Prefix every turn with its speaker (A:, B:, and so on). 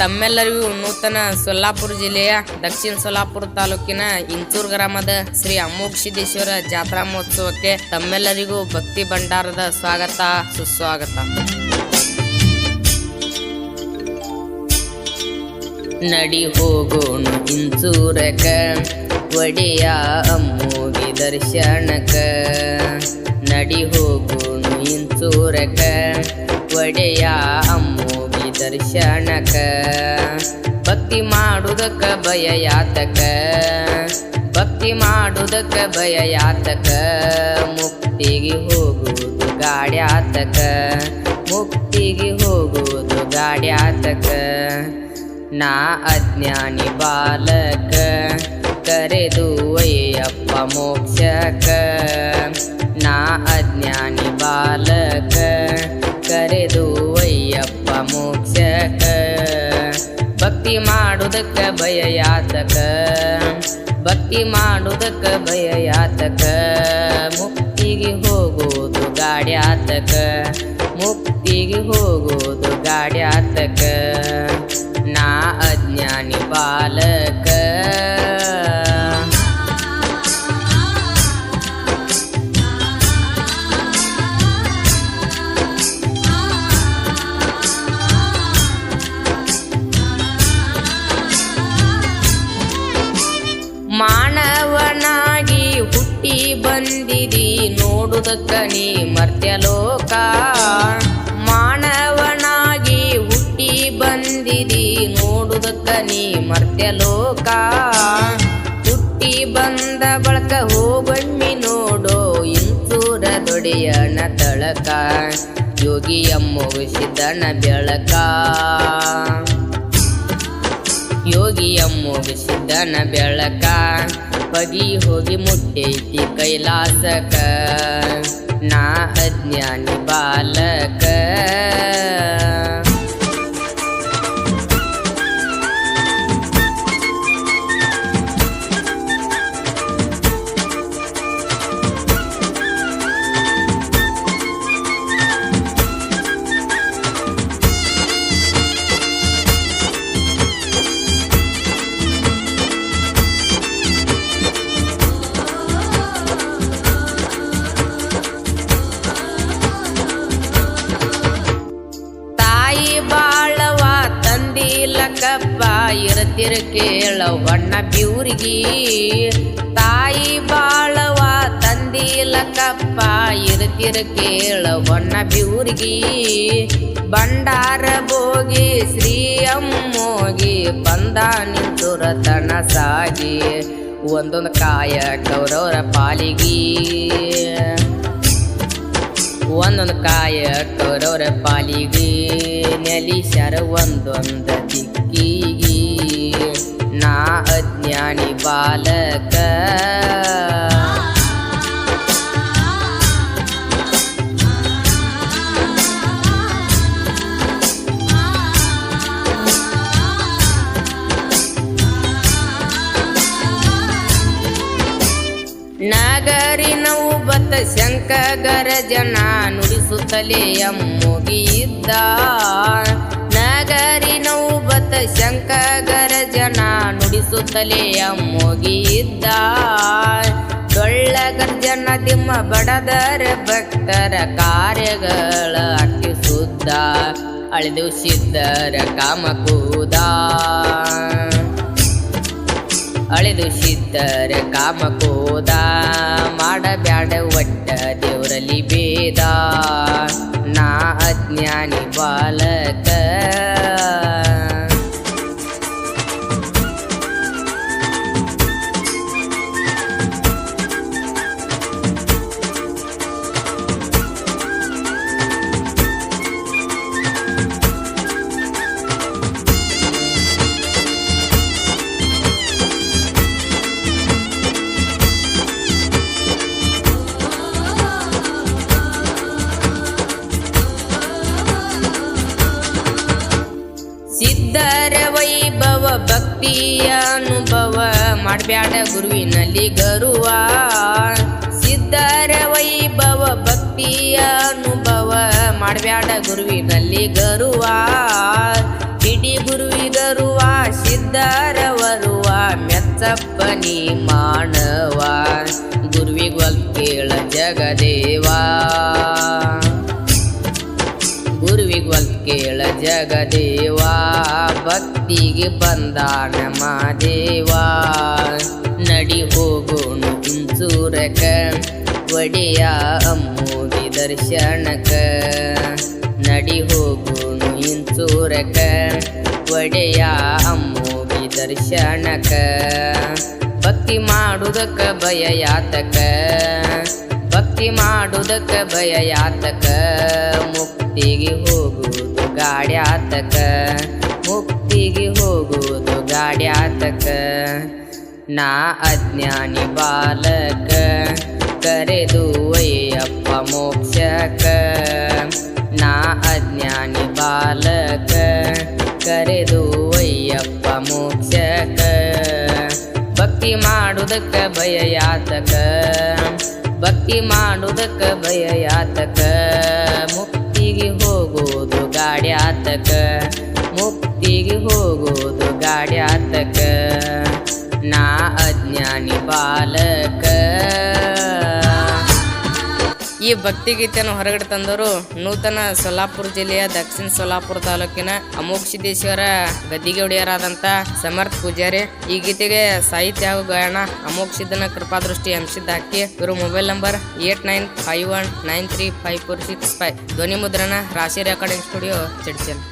A: ತಮ್ಮೆಲ್ಲರಿಗೂ ನೂತನ ಸೊಲ್ಲಾಪುರ ಜಿಲ್ಲೆಯ ದಕ್ಷಿಣ ಸೊಲ್ಲಾಪುರ ತಾಲೂಕಿನ ಇಂಚೂರು ಗ್ರಾಮದ ಶ್ರೀ ಅಮೋಘಸಿದ್ದೇಶ್ವರ ಜಾತ್ರಾ ಮಹೋತ್ಸವಕ್ಕೆ ತಮ್ಮೆಲ್ಲರಿಗೂ ಭಕ್ತಿ ಭಂಡಾರದ ಸ್ವಾಗತ ಸುಸ್ವಾಗತ. ನಡಿ ಹೋಗೋಣ ಇಂಚೂರಕ ಒಡೆಯ ಅಮ್ಮೋಗಿ ದರ್ಶನಕ. ನಡಿ ಹೋಗೋಣ ಇಂಚೂರಕ ಒಡೆಯ ಅಮ್ಮೋಗಿ ದರ್ಶನಕ. ಭಕ್ತಿ ಮಾಡುವುದಕ್ಕ ಭಯ ಯಾತಕ, ಭಕ್ತಿ ಮಾಡುವುದಕ್ಕ ಭಯ ಯಾತಕ. ಮುಕ್ತಿಗೆ ಹೋಗುವುದು ಗಾಡ್ಯಾತಕ, ಮುಕ್ತಿಗೆ ಹೋಗುವುದು ಗಾಡ್ಯಾತಕ. ನಾ ಅಜ್ಞಾನಿ ಬಾಲಕ ಕರೆದು ಅಯ್ಯಪ್ಪ ಮೋಕ್ಷಕ. ನಾ ಅಜ್ಞಾನಿ ಬಾಲಕ ಕರೆದು ಅಯ್ಯಪ್ಪ ಮೋಕ್ಷಕ. ಭಕ್ತಿ ಮಾಡುವುದಕ್ಕ ಭಯ ಯಾತಕ, ಭಕ್ತಿ ಮಾಡುವುದಕ್ಕ ಭಯ ಯಾತಕ. ಮುಕ್ತಿಗೆ ಹೋಗೋದು ಗಾಡ್ಯಾತಕ, ಮುಕ್ತಿಗೆ ಹೋಗೋದು ಗಾಡ್ಯಾತಕ. ನಾ ಅಜ್ಞಾನಿ ಬಾಲಕ. ಮಾನವನಾಗಿ ಹುಟ್ಟಿ ಬಂದಿದಿ ನೋಡುವುದಕ್ಕ ನೀ ಮರ್ತ್ಯಲೋಕ. ಮಾನವನಾಗಿ ಹುಟ್ಟಿ ಬಂದಿದಿ ನೋಡುವುದಕ್ಕ ನೀ ಮರ್ತ್ಯಲೋಕ. ಹುಟ್ಟಿ ಬಂದ ಬಳಕ ಹೋಗೊಮ್ಮಿ ನೋಡೋ ಇಂಚೂರ ದೊಡೆಯನ ತಳಕ. ಯೋಗಿಯ ಮುಗಿಸಿದನ ಬೆಳಕ, ಯೋಗಿಯ ಮುಗಿಸಿದನ ಬೆಳಕ. ಬಗಿ ಹೋಗಿ ಮುಟ್ಟೈತಿ ಕೈಲಾಸಕ. ನಾ ಅಜ್ಞಾನಿ ಬಾಲಕ. ಲಕ್ಕಪ್ಪ ಇರತಿರ ಕೇಳವಣ್ಣ ಬ್ಯೂರಿಗಿ. ತಾಯಿ ಬಾಳವ ತಂದಿ ಲಕ್ಕಪ್ಪ ಇರತಿರ ಕೇಳವಣ್ಣ ಬ್ಯೂರಿಗಿ. ಬಂಡಾರ ಭೋಗಿ ಶ್ರೀ ಅಮ್ಮೋಗಿ ಬಂದ ನಿಂತುರತನ ಸಾಗಿ. ಒಂದೊಂದು ಕಾಯ ಕೌರವರ ಪಾಲಿಗಿ, ಒಂದೊಂದು ಕಾಯ ಕೌರವರ ಪಾಲಿಗಿ. ನೆಲಿಶರ ಒಂದೊಂದು ದಿಕ್ಕಿಗಿ. ನಾ ಅಜ್ಞಾನಿ ಬಾಲಕ. ನಗರಿ ನೌಬತ ಶಂಕ ಗರಜನ ನುಡಿಸುತ್ತಲೇ ಅಮ್ಮೋಗಿ ಇದ್ದ. ನಗರಿ ನೌಬತ ಶಂಕ ಗರಜನ ನುಡಿಸುತ್ತಲೇ ಅಮ್ಮೋಗಿ ಇದ್ದ. ಡೊಳ್ಳ ಗರ್ಜನ ದಿಮ್ಮ ಬಡದರ ಭಕ್ತರ ಕಾರ್ಯಗಳ ಅಟ್ಟಿ ಸುದ್ದ. ಅಳೆದು ಸಿದ್ಧರ ಕಾಮಕೂದ, ಅಳೆದು ಸಿದ್ಧರ ಕಾಮಕೋದ. ಮಾಡಬ್ಯಾಡ ಒಟ್ಟ ದೇವರಲ್ಲಿ ಭೇದ. ನಾ ಅಜ್ಞಾನಿ ಬಾಲಕ. ಸಿದ್ಧರ ವೈಭವ ಭಕ್ತಿಯ ಅನುಭವ ಮಾಡಬ್ಯಾಡ ಗುರುವಿನಲ್ಲಿ ಗರುವ. ಸಿದ್ಧರ ವೈಭವ ಭಕ್ತಿಯ ಅನುಭವ ಮಾಡಬ್ಯಾಡ ಗುರುವಿನಲ್ಲಿ ಗರುವ. ಇಡೀ ಗುರುವಿಗರುವ ಸಿದ್ಧರವರುವ ಮೆಚ್ಚಪ್ಪನಿ ಮಾನವ ಗುರುವಿಗೊಲ್ ಕೇಳ ಜಗದೇವ ಗುರುವಿಗೊಲ್ ಕೇಳ ಜಗದೇವ ಭಕ್ತಿಗೆ ಬಂದಾನ ಮಾದೇವ ನಡಿ ಹೋಗೋಣು ಇಂಚೂರಕ ಒಡೆಯ ಅಮ್ಮೋಗಿ ದರ್ಶನಕ ನಡಿ ಹೋಗೋಣು ಇಂಚೂರಕ ಒಡೆಯ ಅಮ್ಮೋಗಿ ದರ್ಶನಕ ಭಕ್ತಿ ಮಾಡುವುದಕ್ಕ ಭಯ ಯಾತಕ ಭಕ್ತಿ ಮಾಡುವುದಕ್ಕ ಭಯ ಯಾತಕ ಮುಕ್ತಿಗೆ ಹೋಗುವುದು ಗಾಡ್ಯಾತಕ ಮುಕ್ತಿಗೆ ಹೋಗುವುದು ಗಾಡ್ಯಾತಕ ನಾ ಅಜ್ಞಾನಿ ಬಾಲಕ ಕರೆದು ಅಯ್ಯಪ್ಪ ಮೋಕ್ಷಕ ನಾ ಅಜ್ಞಾನಿ ಬಾಲಕ ಕರೆದು ಅಯ್ಯಪ್ಪ ಮೋಕ್ಷಕ ಭಕ್ತಿ ಮಾಡುವುದಕ್ಕ ಭಯ ಯಾತಕ ಭಕ್ತಿ ಮಾಡುವುದಕ್ಕ ಭಯ ಯಾತಕ ಮುಕ್ತಿಗೆ ಹೋಗೋದು ಗಾಡ್ಯಾತಕ ಮುಕ್ತಿಗೆ ಹೋಗೋದು ಗಾಡ್ಯಾತಕ ನಾ ಅಜ್ಞಾನಿ ಬಾಲಕ. ಈ ಭಕ್ತಿಗೀತೆಯನ್ನು ಹೊರಗಡೆ ತಂದವರು ನೂತನ ಸೊಲ್ಲಾಪುರ ಜಿಲ್ಲೆಯ ದಕ್ಷಿಣ ಸೊಲ್ಲಾಪುರ ತಾಲೂಕಿನ ಅಮೋಘ ಸಿದ್ದೇಶ್ವರ ಗದ್ದಿಗೌಡಿಯರಾದಂಥ ಸಮರ್ಥ ಪೂಜಾರಿ. ಈ ಗೀತೆಗೆ ಸಾಹಿತ್ಯ ಹಾಗೂ ಗಾಯನ ಅಮೋಘ ಸಿದ್ದನ ಕೃಪಾದೃಷ್ಟಿ ಹಂಸಿದ್ದ ಹಾಕಿ ಇವರು ಮೊಬೈಲ್ ನಂಬರ್ 8951935465 ಧ್ವನಿ ಮುದ್ರಣ ರಾಶಿ ರೆಕಾರ್ಡಿಂಗ್ ಸ್ಟುಡಿಯೋ ಚಿಡ್ಚಲ್.